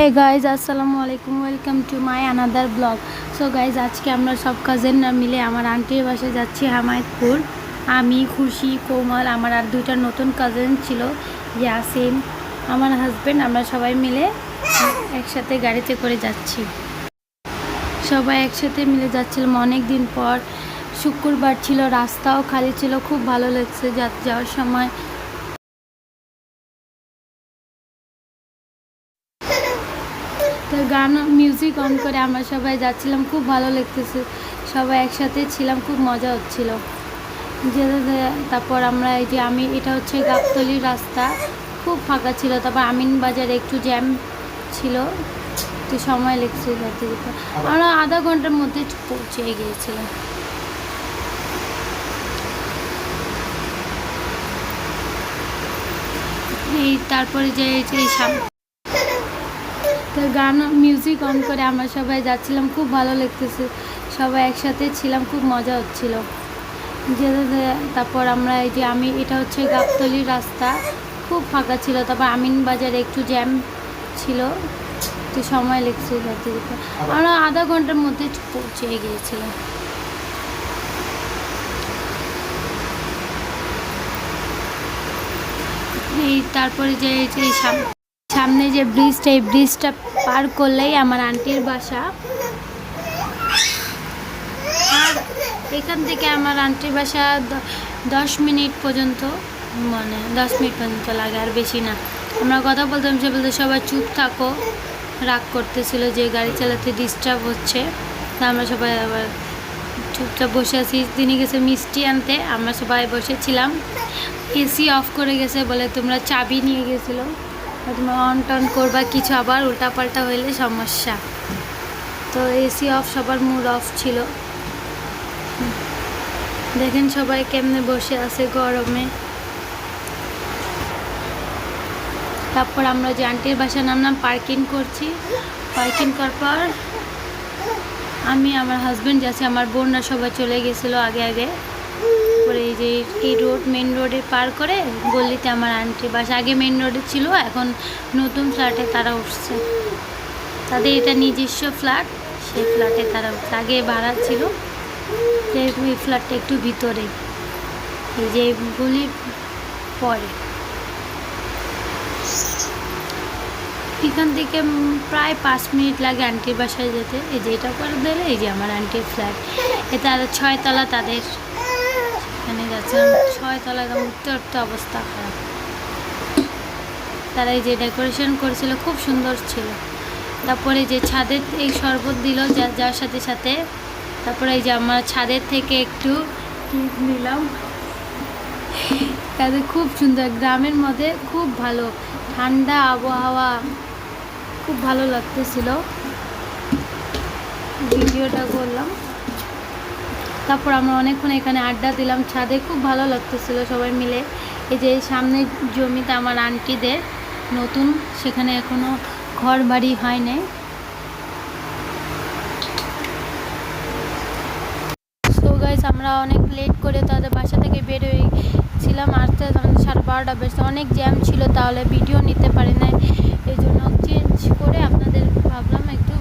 Hey guys আসসালামু আলাইকুম welcome to my another blog. So guys আজকে আমরা সব কাজিনরা মিলে আমার আন্টির বাসায় যাচ্ছি হামায়তপুর। আমি খুশি কোমল আমার আর দুইটা নতুন কাজিন ছিল ইয়াসিন আমার হাজবেন্ড, আমরা সবাই মিলে একসাথে গাড়িতে করে যাচ্ছি। সবাই একসাথে মিলে যাচ্ছিলাম অনেক দিন পর। শুক্রবার ছিল, রাস্তাও খালি ছিল, খুব ভালো লাগছে যাওয়ার সময়। তো গান মিউজিক অন করে আমরা সবাই যাচ্ছিলাম, খুব ভালো লাগতেছে, সবাই একসাথে ছিলাম, খুব মজা হচ্ছিল। তারপর আমরা এটা হচ্ছে গাবতলির রাস্তা, খুব ফাঁকা ছিল। তারপর আমিন বাজারে একটু জ্যাম ছিল, একটু সময় লেগেছে যেতে যেতে। আমরা আধা ঘন্টার মধ্যে পৌঁছে গিয়েছিলাম। তারপরে এই তো গান মিউজিক অন করে আমরা সবাই যাচ্ছিলাম, খুব ভালো লাগতেছে, সবাই একসাথে ছিলাম, খুব মজা হচ্ছিল। তারপর আমরা এটা হচ্ছে গাবতলির রাস্তা, খুব ফাঁকা ছিল। তারপর আমিন বাজারে একটু জ্যাম ছিল, একটু সময় লেগেছে যেতে যেতে। আমরা আধা ঘন্টার মধ্যে পৌঁছে গিয়েছিলাম। তারপরে সামনে যে ব্রিজটা, এই ব্রিজটা পার করলেই আমার আন্টির বাসা। আর এখান থেকে আমার আন্টির বাসা 10 মিনিট পর্যন্ত, 10 মিনিট পর্যন্ত লাগে, আর বেশি না। আমরা কথা বলতাম, সে বলতে সবাই চুপ থাকো, রাগ করতেছিল যে গাড়ি চালাতে ডিস্টার্ব হচ্ছে। তা আমরা সবাই আবার চুপচাপ বসে আছি। তিনি গেছে মিষ্টি আনতে, আমরা সবাই বসেছিলাম। এসি অফ করে গেছে বলে তোমরা চাবি নিয়ে গেছিলো, তোমরা অন টন করবা, কিছু আবার উল্টাপাল্টা হইলে সমস্যা। তো এসি অফ, সবার মুড অফ ছিল। দেখেন সবাই কেমনে বসে আছে গরমে। তারপর আমরা যে আন্টির বাসায় নামলাম, পার্কিং করছি। পার্কিং করার পর আমি, আমার হাজব্যান্ড যাচ্ছে, আমার বোনরা সবাই চলে গেছিলো আগে আগে। তারপরে এই মেন রোডে পার করে গলিতে আমার আন্টির বাসা। আগে মেন রোডে ছিল, এখন নতুন ফ্ল্যাটে তারা উঠছে। তাদের এটা নিজস্ব ফ্ল্যাট, সেই ফ্ল্যাটে তারা উঠছে। আগে ভাড়া ছিল, এই ফ্ল্যাটটা একটু ভিতরে, এই যে গলির পরে। এখান থেকে প্রায় 5 মিনিট লাগে আন্টির বাসায় যেতে। এই যে এটা করে দিলে, এই যে আমার আন্টির ফ্ল্যাট, এটা 6 তলা তাদের। এখানে যাচ্ছিলাম 6 তলা, একদম উঠতে উঠতে অবস্থা খারাপ। তারা এই যে ডেকোরেশন করেছিল, খুব সুন্দর ছিল। তারপরে যে ছাদের এই শরবত দিল যার সাথে সাথে। তারপরে এই যে আমার ছাদের থেকে একটু নিলাম, তাদের খুব সুন্দর। গ্রামের মধ্যে খুব ভালো ঠান্ডা আবহাওয়া, খুব ভালো লাগতেছিল, ভিডিওটা করলাম। তারপর আমরা অনেকক্ষণ এখানে আড্ডা দিলাম ছাদে, খুব ভালো লাগতেছিল সবাই মিলে। এই যে সামনে জমিতে আমার আন্টিদের নতুন, সেখানে এখনো ঘর বাড়ি হয় নাই। সো গাইস, আমরা অনেক লেট করে তাদের বাসা থেকে বের হয়েছিলাম, আসতে 12:30 বেজে। অনেক জ্যাম ছিল, তাহলে ভিডিও নিতে পারি না, এই জন্য চেঞ্জ করে আপনাদের ভাবলাম একটু